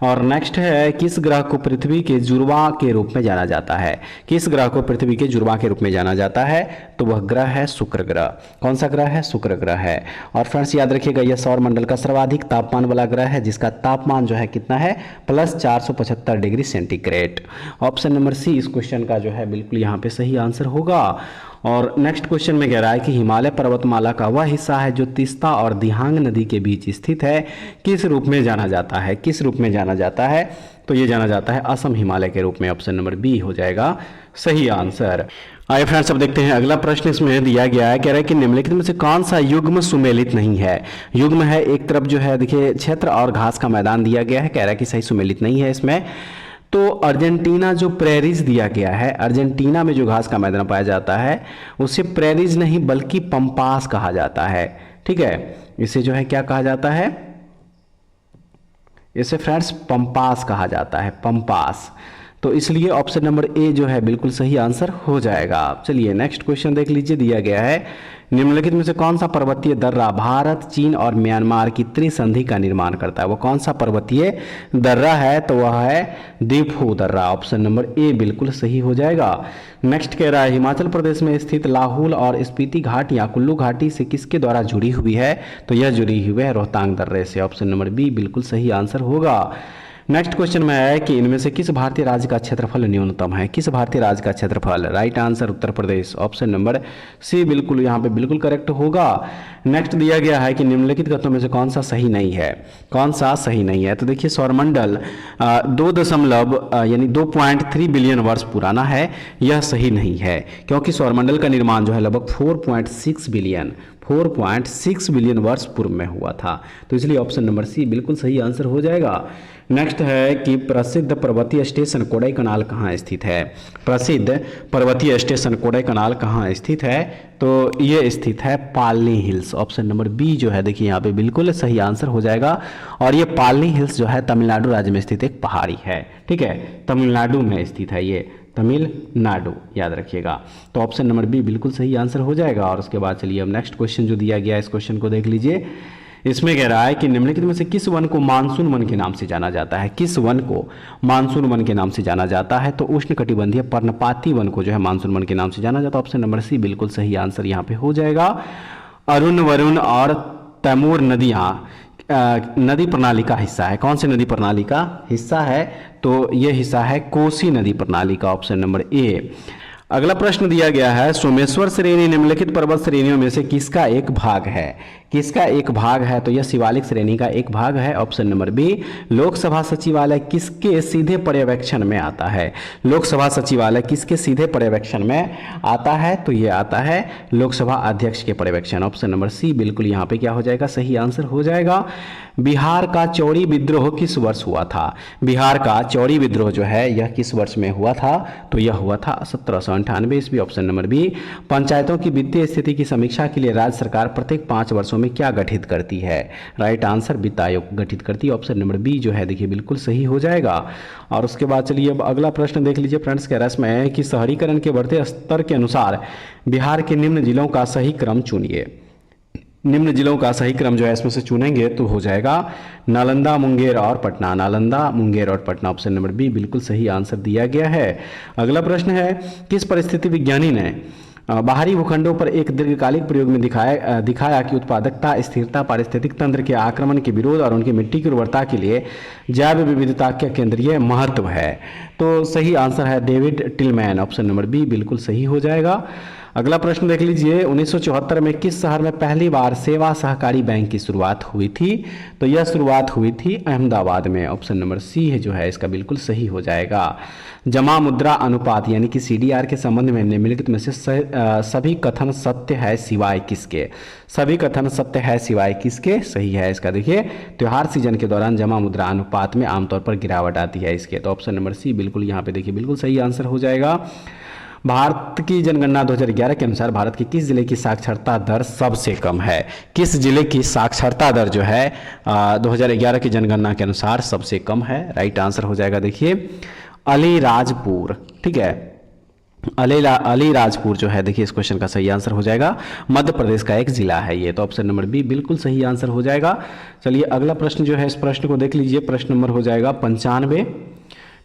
Speaker 1: और नेक्स्ट है, किस ग्रह को पृथ्वी के जुड़वा के रूप में जाना जाता है? किस ग्रह को पृथ्वी के जुड़वा के रूप में जाना जाता है? तो वह ग्रह है शुक्र ग्रह। कौन सा ग्रह है? शुक्र ग्रह है। और फ्रेंड्स याद रखिएगा, यह सौर मंडल का सर्वाधिक तापमान वाला ग्रह है, जिसका तापमान जो है कितना है? Plus 475 degree centigrade. Option number C इस क्वेश्चन का जो है बिल्कुल यहाँ पे सही आंसर होगा। और नेक्स्ट क्वेश्चन में कह रहा है कि हिमालय पर्वतमाला का वह हिस्सा है जो तीस्ता और दिहांग नदी के बीच स्थित है, किस रूप में जाना जाता है? किस रूप में जाना जाता है? तो ये जाना जाता है असम हिमालय के रूप में। ऑप्शन नंबर बी हो जाएगा सही आंसर। आइए फ्रेंड्स अब देखते हैं अगला प्रश्न इसमें दिया गया है, कह रहा है कि निम्नलिखित में से कौन सा युग्म सुमेलित नहीं है? युग्म है एक तरफ जो है देखिए क्षेत्र और घास का मैदान दिया गया है, कह रहा है कि सही सुमेलित नहीं है इसमें। तो अर्जेंटीना जो प्रेरीज दिया गया है, अर्जेंटीना में जो घास का मैदान पाया जाता है उसे प्रेरीज नहीं बल्कि पंपास कहा जाता है। ठीक है, इसे जो है क्या कहा जाता है? इसे फ्रेंड्स पंपास कहा जाता है, पंपास। तो इसलिए ऑप्शन नंबर ए जो है बिल्कुल सही आंसर हो जाएगा। चलिए नेक्स्ट क्वेश्चन देख लीजिए, दिया गया है निम्नलिखित में से कौन सा पर्वतीय दर्रा भारत, चीन और म्यांमार की त्रिसंधि का निर्माण करता है? वो कौन सा पर्वतीय दर्रा है? तो वह है दिफू दर्रा। ऑप्शन नंबर ए बिल्कुल सही हो जाएगा। नेक्स्ट कह रहा है हिमाचल प्रदेश में स्थित लाहौल और स्पीति घाटियां कुल्लू घाटी से किसके द्वारा जुड़ी हुई है? तो यह जुड़ी हुई है रोहतांग दर्रे से। ऑप्शन नंबर बी बिल्कुल सही आंसर होगा। नेक्स्ट क्वेश्चन में है कि इनमें से किस भारतीय राज्य का क्षेत्रफल न्यूनतम है? किस भारतीय राज्य का क्षेत्रफल? Right answer Uttar Pradesh. Option number C बिल्कुल यहाँ पे बिल्कुल करेक्ट होगा। नेक्स्ट दिया गया है कि निम्नलिखित कथनों में से कौन सा सही नहीं है? कौन सा सही नहीं है? तो देखिए सौरमंडल 2.3 बिलियन वर्ष पुराना है, यह सही नहीं है, क्योंकि सौरमंडल का निर्माण जो है लगभग 4.6 बिलियन वर्ष पूर्व में हुआ था। तो इसलिए ऑप्शन नंबर सी बिल्कुल सही आंसर हो जाएगा। नेक्स्ट है कि प्रसिद्ध पर्वतीय स्टेशन कोडाईकनाल कहाँ स्थित है? प्रसिद्ध पर्वतीय स्टेशन कोडाईकनाल कहाँ स्थित है? तो ये स्थित है पालनी हिल्स। ऑप्शन नंबर बी जो है देखिए यहाँ पे बिल्कुल सही आंसर हो जाएगा। और ये पालनी हिल्स जो है तमिलनाडु राज्य में स्थित एक पहाड़ी है। ठीक है, तमिलनाडु में स्थित है ये, तमिलनाडु, याद रखिएगा। तो ऑप्शन नंबर बी बिल्कुल सही आंसर हो जाएगा। और उसके बाद चलिए अब नेक्स्ट क्वेश्चन जो दिया गया है इस क्वेश्चन को देख लीजिए। इसमें कह रहा है कि निम्नलिखित में से किस वन को मानसून वन के नाम से जाना जाता है? किस वन को मानसून वन के नाम से जाना जाता है? तो उष्णकटिबंधीय पर्णपाती वन को जो है मानसून वन के नाम से जाना जाता है। ऑप्शन नंबर सी बिल्कुल सही आंसर यहाँ पे हो जाएगा। अरुण, वरुण और तैमूर नदियाँ नदी प्रणाली का हिस्सा है। कौन सी नदी प्रणाली का हिस्सा है? तो यह हिस्सा है कोसी नदी प्रणाली का। ऑप्शन नंबर ए। अगला प्रश्न दिया गया है सोमेश्वर श्रेणी निम्नलिखित पर्वत श्रेणियों में से किसका एक भाग है? किसका एक भाग है? तो यह शिवालिक श्रेणी का एक भाग है। Option number B. लोकसभा सचिवालय किसके सीधे पर्यवेक्षण में आता है? लोकसभा सचिवालय किसके सीधे पर्यवेक्षण में आता है? तो यह आता है लोकसभा अध्यक्ष के पर्यवेक्षण। ऑप्शन नंबर सी बिल्कुल यहाँ पे क्या हो जाएगा? सही आंसर हो जाएगा। बिहार का चौड़ी विद्रोह किस वर्ष हुआ था? बिहार का चौड़ी विद्रोह जो है यह किस वर्ष में हुआ था? तो यह हुआ था 1798 ईस्वी। Option number B. पंचायतों की वित्तीय स्थिति की समीक्षा के लिए राज्य सरकार प्रत्येक 5 वर्षों में क्या गठित करती है? राइट आंसर वित्त आयोग गठित करती है। ऑप्शन नंबर बी जो है देखिए बिल्कुल सही हो जाएगा। और उसके बाद चलिए अब अगला प्रश्न देख लीजिए फ्रेंड्स, कह रहा है इसमें कि शहरीकरण के बढ़ते स्तर के अनुसार बिहार के निम्न जिलों का सही क्रम चुनिए। निम्न जिलों का सही क्रम जो है इसमें से चुनेंगे तो हो जाएगा नालंदा, मुंगेर और पटना। नालंदा, मुंगेर और पटना। ऑप्शन नंबर बी बिल्कुल सही आंसर दिया गया है। अगला प्रश्न है किस परिस्थिति विज्ञानी ने बाहरी भूखंडों पर एक दीर्घकालिक प्रयोग में दिखाया कि उत्पादकता, स्थिरता, पारिस्थितिक तंत्र के आक्रमण के विरोध और उनकी मिट्टी की उर्वरता के लिए जैव विविधता का केंद्रीय महत्व है? तो सही आंसर है David Tillman. Option number B बिल्कुल सही हो जाएगा। अगला प्रश्न देख लीजिए 1974 में किस शहर में पहली बार सेवा सहकारी बैंक की शुरुआत हुई थी? तो यह शुरुआत हुई थी अहमदाबाद में। ऑप्शन नंबर सी है जो है इसका बिल्कुल सही हो जाएगा। जमा मुद्रा अनुपात यानी कि सीडीआर के संबंध में निम्नलिखित में से सभी कथन सत्य है सिवाय किसके? सभी कथन सत्य है सिवाय किसके? सही है इसका देखिए त्योहार सीजन के दौरान जमा मुद्रा अनुपात में आमतौर पर गिरावट आती है इसके। तो ऑप्शन नंबर सी बिल्कुल यहाँ पे देखिए बिल्कुल सही आंसर हो जाएगा। भारत की जनगणना 2011 के अनुसार भारत के किस जिले की साक्षरता दर सबसे कम है? किस जिले की साक्षरता दर जो है 2011 की जनगणना के अनुसार सबसे कम है? राइट आंसर हो जाएगा देखिए अलीराजपुर, ठीक है, अलीराजपुर जो है देखिए इस क्वेश्चन का सही आंसर हो जाएगा। मध्य प्रदेश का एक जिला है ये, तो ऑप्शन नंबर बी बिल्कुल सही आंसर हो जाएगा। चलिए अगला प्रश्न जो है, इस प्रश्न को देख लीजिए, प्रश्न नंबर हो जाएगा 95,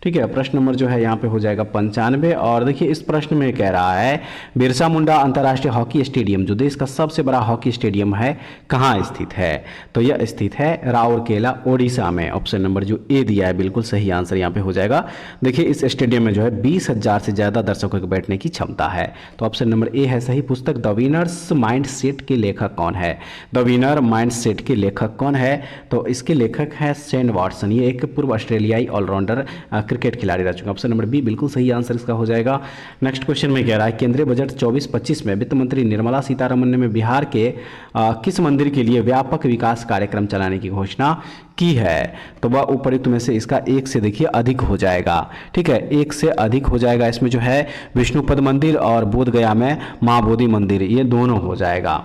Speaker 1: ठीक है, प्रश्न नंबर जो है यहाँ पे हो जाएगा 95। और देखिए इस प्रश्न में कह रहा है बिरसा मुंडा अंतर्राष्ट्रीय हॉकी स्टेडियम जो देश का सबसे बड़ा हॉकी स्टेडियम है कहाँ स्थित है? तो यह स्थित है राउरकेला, ओडिशा में। ऑप्शन नंबर जो ए दिया है बिल्कुल सही आंसर यहाँ पे हो जाएगा। देखिए इस स्टेडियम में जो है 20,000 से ज़्यादा दर्शकों के बैठने की क्षमता है, तो ऑप्शन नंबर ए है सही। पुस्तक द विनर्स माइंड सेट के लेखक कौन है? द विनर माइंड सेट के लेखक कौन है? तो इसके लेखक है शेन वॉटसन, ये एक पूर्व ऑस्ट्रेलियाई ऑलराउंडर क्रिकेट खिलाड़ी रह चुके हैं। ऑप्शन नंबर बी बिल्कुल सही आंसर इसका हो जाएगा। नेक्स्ट क्वेश्चन में कह रहा है केंद्रीय बजट 24-25 में वित्त मंत्री निर्मला सीतारमण ने बिहार के किस मंदिर के लिए व्यापक विकास कार्यक्रम चलाने की घोषणा की है? तो वह उपयुक्त में से इसका एक से देखिए अधिक हो जाएगा, ठीक है, एक से अधिक हो जाएगा। इसमें जो है विष्णुपद मंदिर और बोधगया में माँ बोधि मंदिर, ये दोनों हो जाएगा,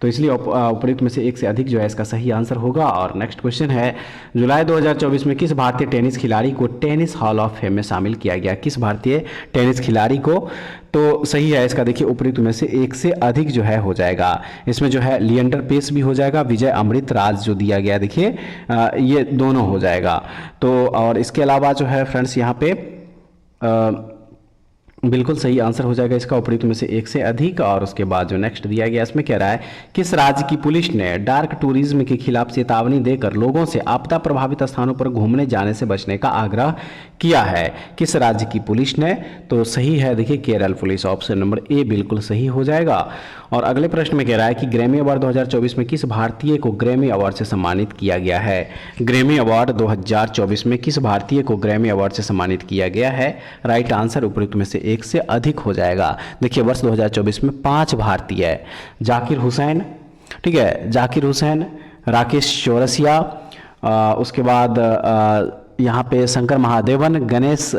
Speaker 1: तो इसलिए उपयुक्त में से एक से अधिक जो है इसका सही आंसर होगा। और नेक्स्ट क्वेश्चन है जुलाई 2024 में किस भारतीय टेनिस खिलाड़ी को टेनिस हॉल ऑफ फेम में शामिल किया गया? किस भारतीय टेनिस खिलाड़ी को? तो सही है इसका देखिए उपयुक्त में से एक से अधिक जो है हो जाएगा। इसमें जो है लिएंडर पेस भी हो जाएगा, विजय अमृत राज जो दिया गया देखिए ये दोनों हो जाएगा। तो और इसके अलावा जो है फ्रेंड्स यहाँ पे बिल्कुल सही आंसर हो जाएगा इसका उपयुक्त में से एक से अधिक। और उसके बाद जो नेक्स्ट दिया गया इसमें कह रहा है किस राज्य की पुलिस ने डार्क टूरिज्म के खिलाफ चेतावनी देकर लोगों से आपदा प्रभावित स्थानों पर घूमने जाने से बचने का आग्रह किया है? किस राज्य की पुलिस ने? तो सही है देखिए केरल पुलिस, ऑप्शन नंबर ए बिल्कुल सही हो जाएगा। और अगले प्रश्न में कह रहा है कि ग्रैमी अवार्ड 2024 में किस भारतीय को ग्रैमी अवार्ड से सम्मानित किया गया है? ग्रैमी अवार्ड 2024 में किस भारतीय को ग्रैमी अवार्ड से सम्मानित किया गया है? राइट आंसर उपयुक्त में से एक से अधिक हो जाएगा। देखिए वर्ष 2024 में 5 भारतीय, जाकिर हुसैन, ठीक है, जाकिर हुसैन, राकेश चौरसिया, उसके बाद यहाँ पे शंकर महादेवन, गणेश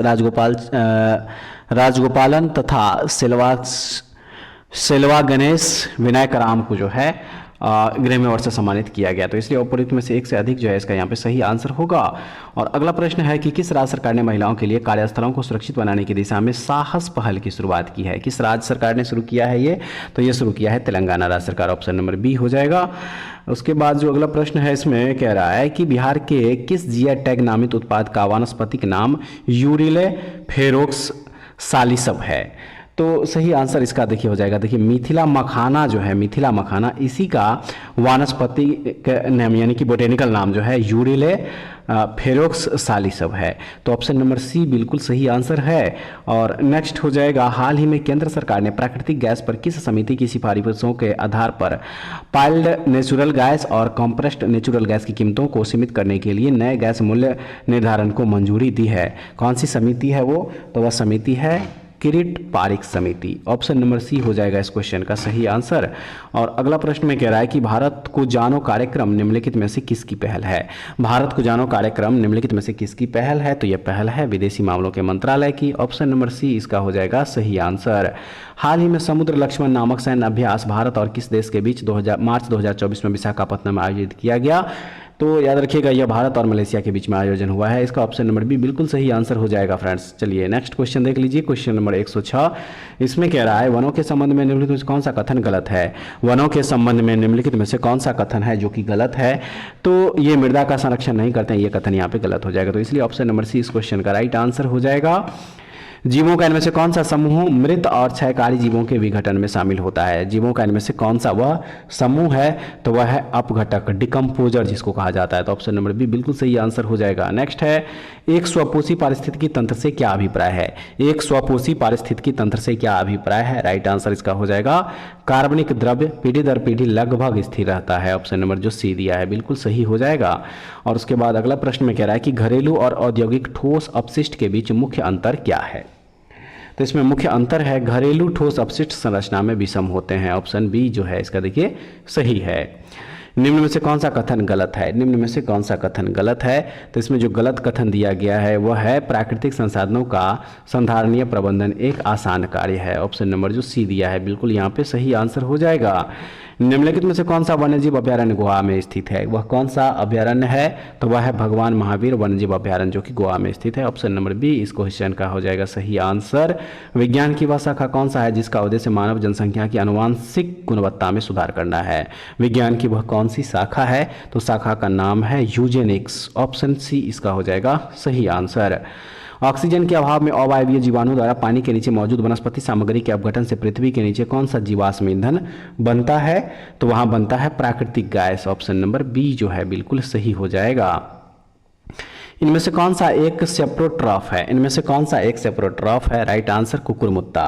Speaker 1: राजगोपालन तथा सेल्वा गणेश विनायक राम को जो है ग्रैमी अवार्ड से सम्मानित किया गया। तो इसलिए उपयुक्त में से एक से अधिक जो है इसका यहाँ पे सही आंसर होगा। और अगला प्रश्न है कि किस राज्य सरकार ने महिलाओं के लिए कार्यस्थलों को सुरक्षित बनाने की दिशा में साहस पहल की शुरुआत की है? किस राज्य सरकार ने शुरू किया है ये? तो ये शुरू किया है तेलंगाना राज्य सरकार, ऑप्शन नंबर बी हो जाएगा। उसके बाद जो अगला प्रश्न है इसमें कह रहा है कि बिहार के किस जीआई टैग नामित उत्पाद का वानस्पतिक नाम यूरिले फेरोक्स सालिसब है? तो सही आंसर इसका देखिए हो जाएगा। देखिए मिथिला मखाना जो है, मिथिला मखाना, इसी का वानस्पतिक नाम यानी कि बोटेनिकल नाम जो है यूरिले फेरोक्स सालिसब है, तो ऑप्शन नंबर सी बिल्कुल सही आंसर है। और नेक्स्ट हो जाएगा हाल ही में केंद्र सरकार ने प्राकृतिक गैस पर किस समिति की सिफारिशों के आधार पर पाइल्ड नेचुरल गैस और कंप्रेस्ड नेचुरल गैस की कीमतों को सीमित करने के लिए नए गैस मूल्य निर्धारण को मंजूरी दी है? कौन सी समिति है वो? तो वह समिति है किरीट पारिक समिति, ऑप्शन नंबर सी हो जाएगा इस क्वेश्चन का सही आंसर। और अगला प्रश्न में कह रहा है कि भारत को जानो कार्यक्रम निम्नलिखित में से किसकी पहल है? भारत को जानो कार्यक्रम निम्नलिखित में से किसकी पहल है? तो यह पहल है विदेशी मामलों के मंत्रालय की, ऑप्शन नंबर सी इसका हो जाएगा सही आंसर। हाल ही में समुद्र लक्ष्मण नामक सैन्य अभ्यास भारत और किस देश के बीच मार्च 2024 में विशाखापट्टनम में आयोजित किया गया? तो याद रखिएगा यह भारत और मलेशिया के बीच में आयोजन हुआ है। इसका ऑप्शन नंबर बी बिल्कुल सही आंसर हो जाएगा फ्रेंड्स। चलिए नेक्स्ट क्वेश्चन देख लीजिए, क्वेश्चन नंबर 106। इसमें कह रहा है वनों के संबंध में निम्नलिखित में से कौन सा कथन गलत है? वनों के संबंध में निम्नलिखित में से कौन सा कथन है जो कि गलत है? तो ये मृदा का संरक्षण नहीं करते हैं, ये कथन यहाँ पे गलत हो जाएगा। तो इसलिए ऑप्शन नंबर सी इस क्वेश्चन का राइट आंसर हो जाएगा। जीवों का इनमें से कौन सा समूह मृत और क्षयकारी जीवों के विघटन में शामिल होता है? जीवों का इनमें से कौन सा वह समूह है? तो वह है अपघटक, डिकम्पोजर जिसको कहा जाता है। तो ऑप्शन नंबर बी बिल्कुल सही आंसर हो जाएगा। नेक्स्ट है एक स्वपोषी पारिस्थितिकी तंत्र से क्या अभिप्राय है? एक स्वपोषी पारिस्थितिकी तंत्र से क्या अभिप्राय है? राइट आंसर इसका हो जाएगा कार्बनिक द्रव्य पीढ़ी दर पीढ़ी लगभग स्थिर रहता है, ऑप्शन नंबर जो सी दिया है बिल्कुल सही हो जाएगा। और उसके बाद अगला प्रश्न में कह रहा है कि घरेलू और औद्योगिक ठोस अपशिष्ट के बीच मुख्य अंतर क्या है? तो इसमें मुख्य अंतर है घरेलू ठोस अपशिष्ट संरचना में विषम होते हैं, ऑप्शन बी जो है इसका देखिए सही है। निम्न में से कौन सा कथन गलत है? निम्न में से कौन सा कथन गलत है? तो इसमें जो गलत कथन दिया गया है वह है प्राकृतिक संसाधनों का संधारणीय प्रबंधन एक आसान कार्य है, ऑप्शन नंबर जो सी दिया है बिल्कुल यहाँ पे सही आंसर हो जाएगा। निम्नलिखित में से कौन सा वन्यजीव अभ्यारण्य गोवा में स्थित है? वह कौन सा अभ्यारण्य है? तो वह है भगवान महावीर वन्यजीव अभ्यारण्य, जो कि गोवा में स्थित है। ऑप्शन नंबर बी इस क्वेश्चन का हो जाएगा सही आंसर। विज्ञान की वह शाखा कौन सा है जिसका उद्देश्य मानव जनसंख्या की आनुवांशिक गुणवत्ता में सुधार करना है? विज्ञान की वह कौन सी शाखा है? तो शाखा का नाम है यूजेनिक्स। ऑप्शन सी इसका हो जाएगा सही आंसर। ऑक्सीजन के अभाव में अवायवीय जीवाणु द्वारा पानी के नीचे मौजूद वनस्पति सामग्री के अपघटन से पृथ्वी के नीचे कौन सा जीवाश्म ईंधन बनता है? तो वहां बनता है प्राकृतिक गैस। ऑप्शन नंबर बी जो है बिल्कुल सही हो जाएगा। इनमें से कौन सा एक सेप्रोट्रॉफ है? इनमें से कौन सा एक सेप्रोट्रॉफ है? Right answer कुकुरमुत्ता।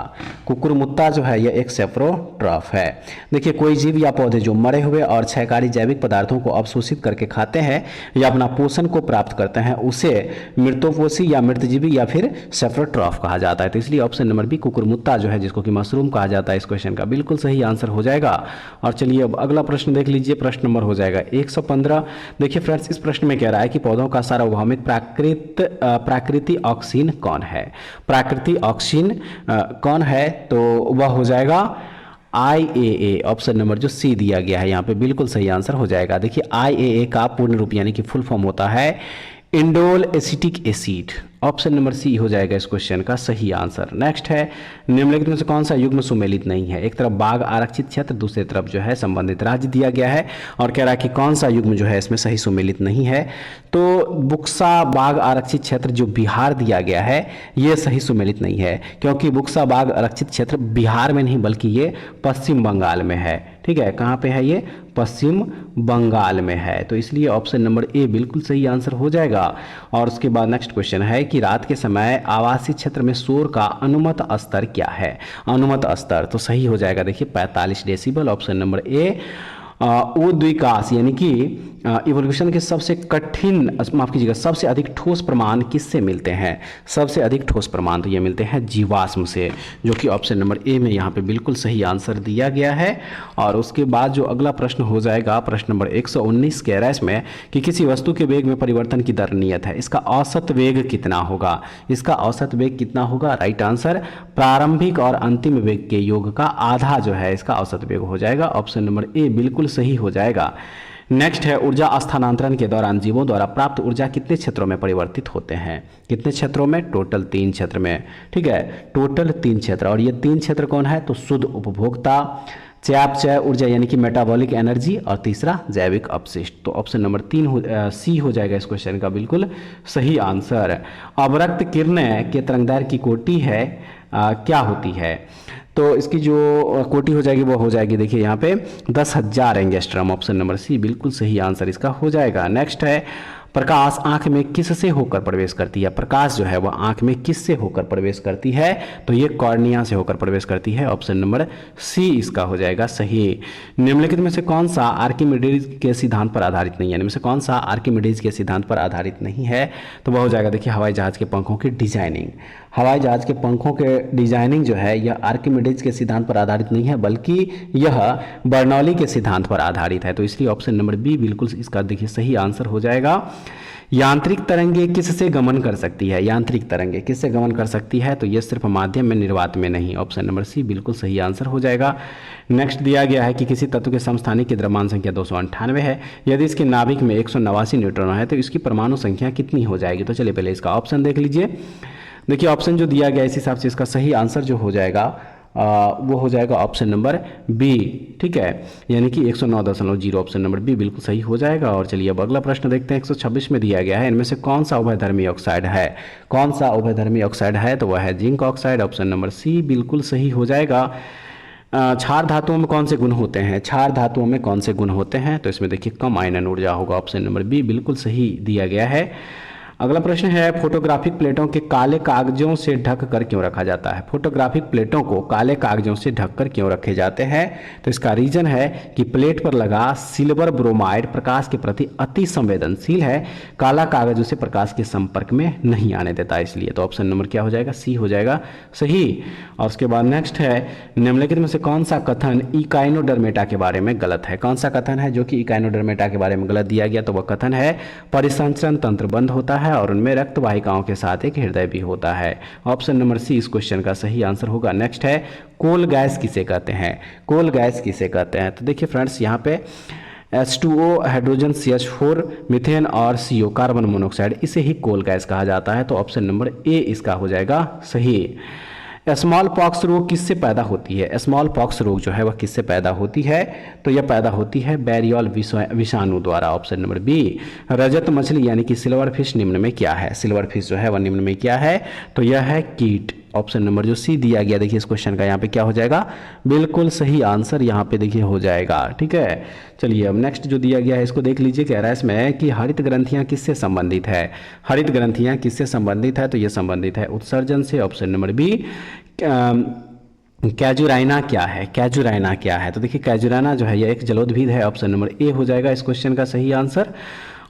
Speaker 1: कुकुरमुत्ता जो है यह एक सेप्रोट्रॉफ है। देखिए, कोई जीव या पौधे जो मरे हुए और क्षयकारी जैविक पदार्थों को अवशोषित करके खाते हैं या अपना पोषण को प्राप्त करते हैं, उसे मृतोपोषी या मृतजीवी या फिर सेप्रोट्रॉफ कहा जाता है। तो इसलिए ऑप्शन नंबर बी कुकुरमुत्ता जो है, जिसको कि मशरूम कहा जाता है, इस क्वेश्चन का बिल्कुल सही आंसर हो जाएगा। और चलिए अब अगला प्रश्न देख लीजिए। प्रश्न नंबर हो जाएगा 115। देखिए फ्रेंड्स, इस प्रश्न में कह रहा है कि पौधों का सार्वभौमिक प्राकृतिक ऑक्सीन कौन है? प्राकृतिक ऑक्सीन कौन है? तो वह हो जाएगा IAA। ऑप्शन नंबर जो सी दिया गया है यहाँ पे बिल्कुल सही आंसर हो जाएगा। देखिए, IAA का पूर्ण रूप यानी कि फुल फॉर्म होता है indole acetic acid. Option number C हो जाएगा इस क्वेश्चन का सही आंसर। नेक्स्ट है, निम्नलिखित में से कौन सा युग्म सुमेलित नहीं है? एक तरफ बाघ आरक्षित क्षेत्र, दूसरी तरफ जो है संबंधित राज्य दिया गया है और कह रहा है कि कौन सा युग्म जो है इसमें सही सुमेलित नहीं है। तो बुक्सा बाघ आरक्षित क्षेत्र जो बिहार दिया गया है यह सही सुमेलित नहीं है, क्योंकि बुक्सा बाघ आरक्षित क्षेत्र बिहार में नहीं बल्कि ये पश्चिम बंगाल में है। ठीक है, कहाँ पे है ये? पश्चिम बंगाल में है। तो इसलिए ऑप्शन नंबर ए बिल्कुल सही आंसर हो जाएगा। और उसके बाद नेक्स्ट क्वेश्चन है कि रात के समय आवासीय क्षेत्र में शोर का अनुमत स्तर क्या है? अनुमत स्तर तो सही हो जाएगा, देखिए 45 डेसिबल। Option number A. उद्विकास यानी कि इवोल्यूशन के सबसे कठिन, माफ कीजिएगा, सबसे अधिक ठोस प्रमाण किससे मिलते हैं? सबसे अधिक ठोस प्रमाण तो ये मिलते हैं जीवाश्म से, जो कि ऑप्शन नंबर ए में यहाँ पे बिल्कुल सही आंसर दिया गया है। और उसके बाद जो अगला प्रश्न हो जाएगा, प्रश्न नंबर 119 कह रहा है इसमें कि किसी वस्तु के वेग में परिवर्तन की दर नियत है, इसका औसत वेग कितना होगा? इसका औसत वेग कितना होगा? राइट आंसर प्रारंभिक और अंतिम वेग के योग का आधा जो है इसका औसत वेग हो जाएगा। ऑप्शन नंबर ए बिल्कुल सही हो जाएगा। नेक्स्ट है, ऊर्जा स्थानांतरण के दौरान जीवों द्वारा प्राप्त ऊर्जा कितने क्षेत्रों में परिवर्तित होते हैं? कितने क्षेत्रों में? टोटल 3 क्षेत्र में। ठीक है, टोटल 3 क्षेत्र। और ये 3 क्षेत्र कौन है? तो शुद्ध उपभोक्ता, चयापचय ऊर्जा यानी कि मेटाबॉलिक एनर्जी, और तीसरा जैविक अपशिष्ट। तो ऑप्शन नंबर 3 सी हो जाएगा इस क्वेश्चन का बिल्कुल सही आंसर। अवरक्त किरणें के तरंगदैर्घ्य की कोटि है क्या होती है? तो इसकी जो कोटि हो जाएगी वो हो जाएगी, देखिए यहाँ पे 10,000 एंगस्ट्रॉम। ऑप्शन नंबर सी बिल्कुल सही आंसर इसका हो जाएगा। नेक्स्ट है, प्रकाश आंख में किससे होकर प्रवेश करती है? प्रकाश जो है वह आंख में किससे होकर प्रवेश करती है? तो ये कॉर्निया से होकर प्रवेश करती है। ऑप्शन नंबर सी इसका हो जाएगा सही। निम्नलिखित में से कौन सा आर्किमिडीज के सिद्धांत पर आधारित नहीं है? इनमें से कौन सा आर्किमिडीज के सिद्धांत पर आधारित नहीं है? तो वह हो जाएगा, देखिए, हवाई जहाज के पंखों की डिजाइनिंग। हवाई जहाज के पंखों के डिजाइनिंग जो है यह आर्किमिडीज के सिद्धांत पर आधारित नहीं है, बल्कि यह बर्नौली के सिद्धांत पर आधारित है। तो इसलिए ऑप्शन नंबर बी बिल्कुल इसका देखिए सही आंसर हो जाएगा। यांत्रिक तरंगे किससे गमन कर सकती है? यांत्रिक तरंगे किससे गमन कर सकती है? तो यह सिर्फ माध्यम में, निर्वात में नहीं। ऑप्शन नंबर सी बिल्कुल सही आंसर हो जाएगा। नेक्स्ट दिया गया है कि किसी तत्व के समस्थानिक की द्रव्यमान संख्या 298 है, यदि इसके नाभिक में 189 न्यूट्रॉन है तो इसकी परमाणु संख्या कितनी हो जाएगी? तो चलिए पहले इसका ऑप्शन देख लीजिए। देखिए, ऑप्शन जो दिया गया इस हिसाब से इसका सही आंसर जो हो जाएगा वो हो जाएगा ऑप्शन नंबर बी। ठीक है, यानी कि 109.0। ऑप्शन नंबर बी बिल्कुल सही हो जाएगा। और चलिए अब अगला प्रश्न देखते हैं। 126 में दिया गया है, इनमें से कौन सा उभयधर्मी ऑक्साइड है? कौन सा उभयधर्मी ऑक्साइड है? तो वह है zinc oxide. Option number C बिल्कुल सही हो जाएगा। क्षार धातुओं में कौन से गुण होते हैं? क्षार धातुओं में कौन से गुण होते हैं? तो इसमें देखिए कम आयनन ऊर्जा होगा। ऑप्शन नंबर बी बिल्कुल सही दिया गया है। अगला प्रश्न है, फोटोग्राफिक प्लेटों के काले कागजों से ढक कर क्यों रखा जाता है? फोटोग्राफिक प्लेटों को काले कागजों से ढककर क्यों रखे जाते हैं? तो इसका रीजन है कि प्लेट पर लगा सिल्वर ब्रोमाइड प्रकाश के प्रति अति संवेदनशील है, काला कागज उसे प्रकाश के संपर्क में नहीं आने देता, इसलिए। तो ऑप्शन नंबर क्या हो जाएगा? सी हो जाएगा सही। और उसके बाद नेक्स्ट है, निम्नलिखित में से कौन सा कथन इकाइनोडर्मेटा के बारे में गलत है? कौन सा कथन है जो कि इकाइनोडर्मेटा के बारे में गलत दिया गया? तो वह कथन है परिसंचरण तंत्र बंद होता है, है और उनमें रक्त वाहिकाओं के साथ एक हृदय भी होता है। ऑप्शन नंबर सी इस क्वेश्चन का सही आंसर होगा। नेक्स्ट है कोल गैस किसे कहते हैं? कोल गैस किसे कहते हैं? तो देखिए फ्रेंड्स, यहाँ पे H2O, हाइड्रोजन CH4, मीथेन और CO कार्बन मोनोऑक्साइड, इसे ही कोल गैस कहा जाता है। तो ऑप्शन नंबर ए इसका हो जाएगा सही। स्मॉल पॉक्स रोग किससे पैदा होती है? स्मॉल पॉक्स रोग जो है वह किससे पैदा होती है? तो यह पैदा होती है बैरियल विषाणु द्वारा। Option number B. रजत मछली यानी कि सिल्वर फिश निम्न में क्या है? सिल्वर फिश जो है वह निम्न में क्या है? तो यह है कीट। ऑप्शन नंबर जो सी दिया गया, देखिए इस क्वेश्चन का यहाँ पे क्या हो जाएगा? बिल्कुल सही आंसर यहाँ पे देखिए हो जाएगा। ठीक है, चलिए अब नेक्स्ट जो दिया गया है इसको देख लीजिए। कह रहा है इसमें कि हरित ग्रंथियाँ किससे संबंधित है? हरित ग्रंथियाँ किससे संबंधित है? तो ये संबंधित है उत्सर्जन से। Option number B. कैजुराइना क्या है? कैजुराइना क्या है? तो देखिए कैजुराइना जो है यह एक जलोद्भिद है। ऑप्शन नंबर ए हो जाएगा इस क्वेश्चन का सही आंसर।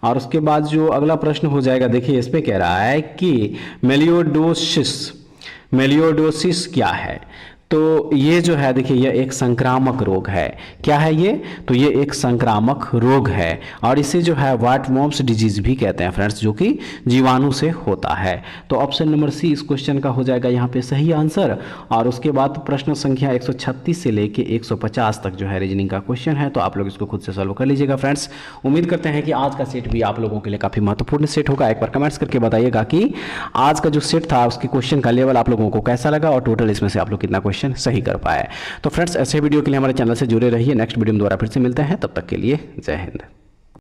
Speaker 1: और उसके बाद जो अगला प्रश्न हो जाएगा, देखिए इस पे कह रहा है कि मेलियोडोसिस क्या है? तो ये जो है देखिए यह एक संक्रामक रोग है। क्या है ये? तो ये एक संक्रामक रोग है और इसे जो है वाटवर्म्स डिजीज भी कहते हैं फ्रेंड्स, जो कि जीवाणु से होता है। तो ऑप्शन नंबर सी इस क्वेश्चन का हो जाएगा यहाँ पे सही आंसर। और उसके बाद प्रश्न संख्या 136 से लेके 150 तक जो है रीजनिंग का क्वेश्चन है, तो आप लोग इसको खुद से सॉल्व कर लीजिएगा फ्रेंड्स। उम्मीद करते हैं कि आज का सेट भी आप लोगों के लिए काफ़ी महत्वपूर्ण सेट होगा। एक बार कमेंट्स करके बताइएगा कि आज का जो सेट था उसके क्वेश्चन का लेवल आप लोगों को कैसा लगा और टोटल इसमें से आप लोग कितना सही कर पाए। तो फ्रेंड्स ऐसे वीडियो के लिए हमारे चैनल से जुड़े रहिए। नेक्स्ट वीडियो में दोबारा फिर से मिलते हैं, तब तक के लिए जय हिंद।